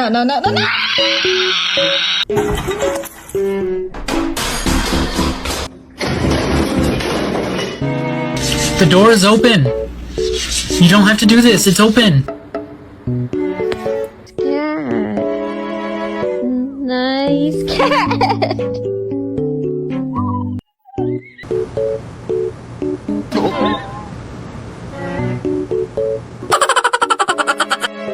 no, no, no, no, no! The door is open. You don't have to do this. It's open. Cat. Nice cat.